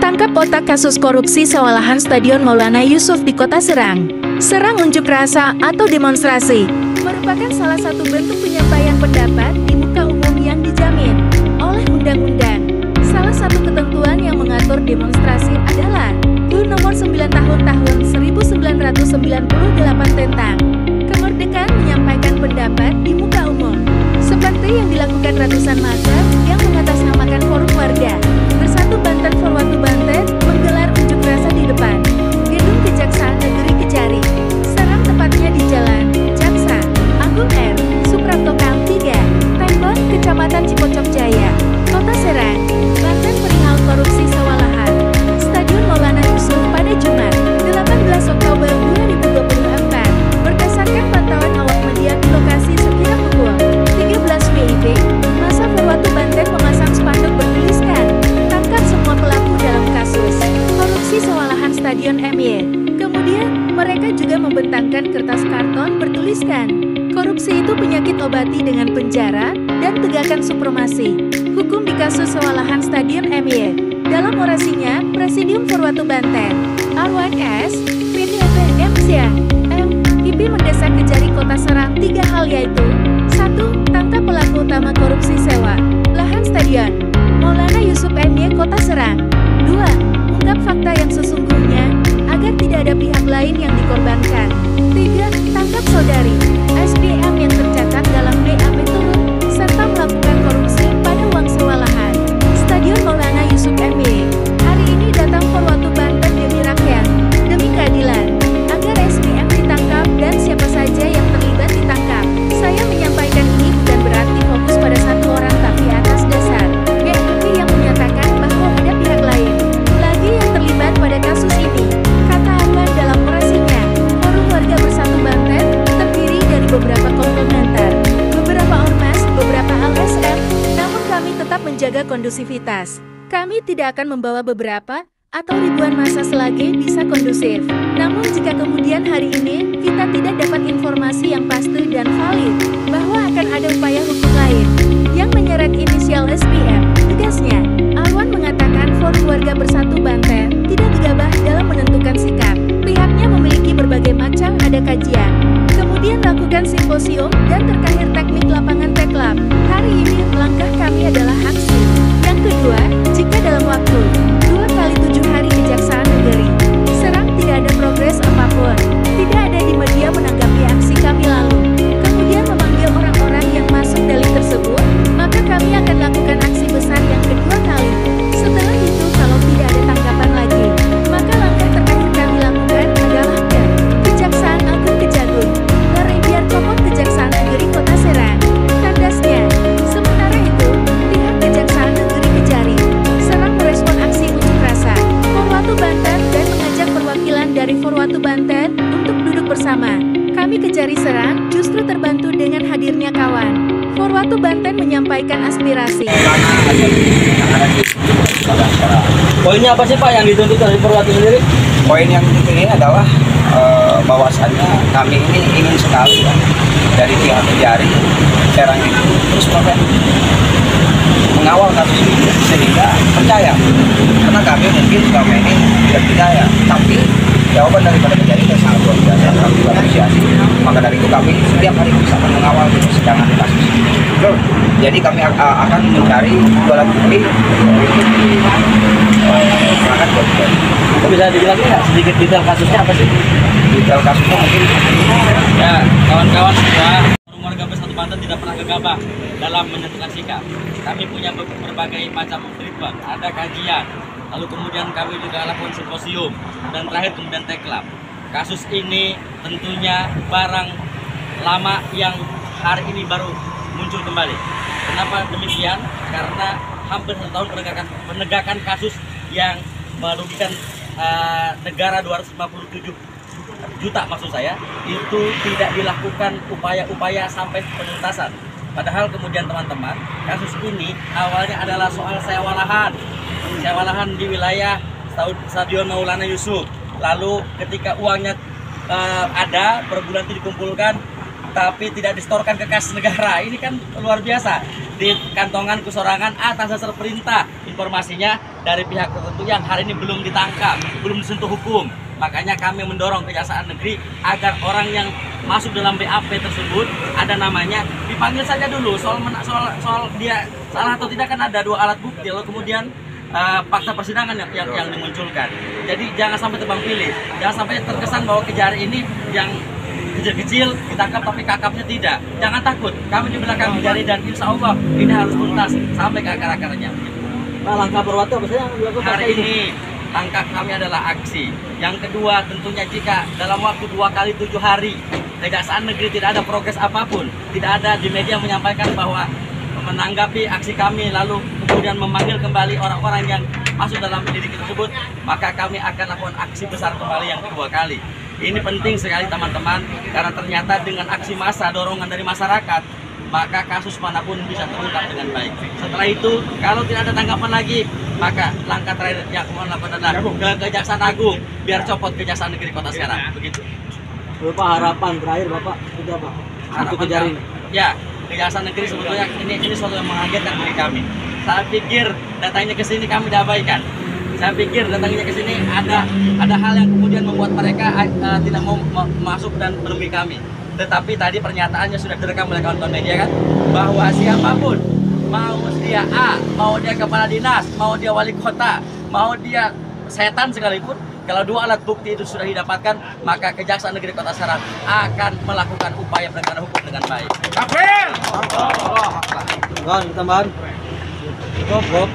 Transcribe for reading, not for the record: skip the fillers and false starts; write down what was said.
Tangkap otak kasus korupsi sewa lahan Stadion Maulana Yusuf di Kota Serang. Serang unjuk rasa atau demonstrasi merupakan salah satu bentuk penyampaian pendapat di muka umum yang dijamin oleh undang-undang. Salah satu ketentuan yang mengatur demonstrasi adalah Nomor 9 Tahun 1998 tentang kemerdekaan menyampaikan pendapat di muka umum. Seperti yang dilakukan ratusan massa yang mengatasnamakan Forum Warga Bersatu Banten Forwatu Banten menggelar unjuk rasa di depan Gedung Kejaksaan Negeri Kejari, Serang, tepatnya di Jalan Jaksa Agung R. Suprapto Kal 3, Tembon, Kecamatan Cipocok Jaya, Kota Serang, Banten perihal korupsi sewa lahan Stadion Maulana Yusuf pada Jumat, 18 Oktober 2024. Berdasarkan pantauan awak media di lokasi sekira pukul 13 WIB, massa Forwatu Banten memasang spanduk bertuliskan, "Tangkap semua pelaku dalam kasus korupsi sewa lahan Stadion MY". Kemudian, mereka juga membentangkan kertas karton bertuliskan, "Korupsi itu penyakit, obati dengan penjara dan tegakkan supremasi hukum di kasus sewa lahan Stadion MY". Dalam orasinya, Presidium Forwatu Banten, Arwan S. PDP MCA, MIP mendesak Kejari Kota Serang 3 hal, yaitu 1. Tangkap pelaku utama korupsi sewa lahan Stadion Maulana Yusuf MY Kota Serang. 2. Ungkap fakta yang sesungguhnya agar tidak ada pihak lain yang dikorbankan. 3. Tangkap saudari SPM yang tercatat dalam BAP turun serta melakukan korupsi pada uang sewa lahan Stadion Maulana Yusuf MY. Hari ini datang Forwatu Banten demi rakyat, demi keadilan, agar SPM ditangkap dan siapa saja yang terlibat ditangkap. Saya menyampaikan ini bukan berarti fokus pada satu orang, tapi atas dasar BAP yang menyatakan bahwa ada pihak lain lagi yang terlibat pada kasus ini, kata Arwan dalam orasinya. Forum Warga Bersatu Banten terdiri dari beberapa komplementer, beberapa ormas, beberapa LSM, namun kami tetap menjaga kondusivitas. Kami tidak akan membawa beberapa atau ribuan massa selagi bisa kondusif. Namun jika kemudian hari ini kita tidak dapat informasi yang pasti dan valid bahwa akan ada upaya hukum lain yang menyeret inisial SPM, tegasnya. Arwan mengatakan Forum Warga Bersatu Banten tidak gegabah dalam menentukan sikap. Pihaknya memiliki berbagai macam ada kajian, kemudian lakukan simposium dan terkahir teknik lapangan teklab. Hari ini langkah kami adalah aksi. Yang kedua, jika dalam waktu 2 kali 7 hari Kejaksaan Negeri Serang tidak ada progres apapun, tidak ada di media menanggapi aksi kami lalu, kemudian memanggil orang-orang yang masuk dalih tersebut, maka kami akan lakukan aksi besar yang kedua kali. Setelah itu kalau tidak ada tanggapan lagi, maka langkah terakhir kami lakukan adalah ke Kejaksaan Agung Kejagung, biar Kopot Kejaksaan Negeri Kota Serang, tandasnya. Sementara itu, pihak Kejaksaan Negeri Kejari Serang merespon aksi unjuk rasa Forwatu Banten dan mengajak perwakilan dari Forwatu Banten untuk duduk bersama. Kami Kejari Serang justru terbantu dengan hadirnya kawan Forwatu Banten menyampaikan aspirasi. Poinnya apa sih Pak yang dituntut dari Forwatu sendiri? Poin yang ini adalah bahwasannya kami ini ingin sekali dari pihak Kejari Serang itu terus mengawal kasus ini sehingga percaya, karena kami mungkin selama ini tidak percaya, tapi jawaban daripada Kejari itu sangat luar biasa, kami apresiasi. Maka dari itu kami setiap hari bisa mengawal persidangan kasus ini. Jadi kami akan mencari dua alat bukti untuk diserahkan ke Kejari. Bisa dijelaskan nggak sedikit detail kasusnya apa sih? Detail kasusnya mungkin Ya, kawan-kawan semua, Forum Warga Bersatu Banten tidak pernah gegabah dalam menentukan sikap. Kami punya berbagai macam treatment, ada kajian, lalu kemudian kami juga lakukan simposium, dan terakhir kemudian teklab. Kasus ini tentunya barang lama yang hari ini baru muncul kembali. Kenapa demikian? Karena hampir 1 tahun penegakan kasus yang merugikan negara 257 juta maksud saya, itu tidak dilakukan upaya-upaya sampai penuntasan. Padahal kemudian teman-teman, kasus ini awalnya adalah soal sewa lahan di wilayah Stadion Maulana Yusuf. Lalu ketika uangnya ada per bulan itu dikumpulkan, tapi tidak disetorkan ke kas negara, ini kan luar biasa. di kantongan kesorangan atas dasar perintah informasinya dari pihak tertentu yang hari ini belum ditangkap, belum disentuh hukum. Makanya kami mendorong Kejaksaan Negeri agar orang yang masuk dalam BAP tersebut ada namanya dipanggil saja dulu. Soal dia salah atau tidak kan ada 2 alat bukti, lalu kemudian fakta persidangan yang dimunculkan. Jadi jangan sampai tebang pilih, jangan sampai terkesan bahwa Kejari ini yang kecil-kecil ditangkap tapi kakapnya tidak. Jangan takut, kami di belakang Kejari dan insya Allah ini harus tuntas sampai ke akar-akarnya. Nah, langkah perwata apa yang dilakukan hari ini? Langkah kami adalah aksi. Yang kedua tentunya jika dalam waktu 2 kali 7 hari Kejaksaan Negeri tidak ada progres apapun, tidak ada di media menyampaikan bahwa menanggapi aksi kami lalu kemudian memanggil kembali orang-orang yang masuk dalam pendidikan tersebut, maka kami akan lakukan aksi besar kembali yang kedua kali. Ini penting sekali teman-teman, karena ternyata dengan aksi massa, dorongan dari masyarakat, maka kasus manapun bisa terungkap dengan baik. Setelah itu, kalau tidak ada tanggapan lagi, maka langkah terakhir yang kami lakukan adalah ke Kejaksaan Agung, biar copot Kejaksaan Negeri Kota Serang. Begitu. Bapak, harapan terakhir Bapak, itu apa? Untuk Kejari ini? Ya, Kejaksaan Negeri sebetulnya ini suatu yang mengagetkan bagi kami. Saya pikir datangnya ke sini kami diabaikan. Saya pikir datangnya ke sini ada hal yang kemudian membuat mereka tidak mau masuk dan menemui kami. Tetapi tadi pernyataannya sudah direkam oleh kawan-kawan media kan, bahwa siapapun, mau dia A, mau dia kepala dinas, mau dia wali kota, mau dia setan sekalipun, kalau 2 alat bukti itu sudah didapatkan, maka Kejaksaan Negeri Kota Serang akan melakukan upaya penegakan hukum dengan baik. Tambahan. Cukup.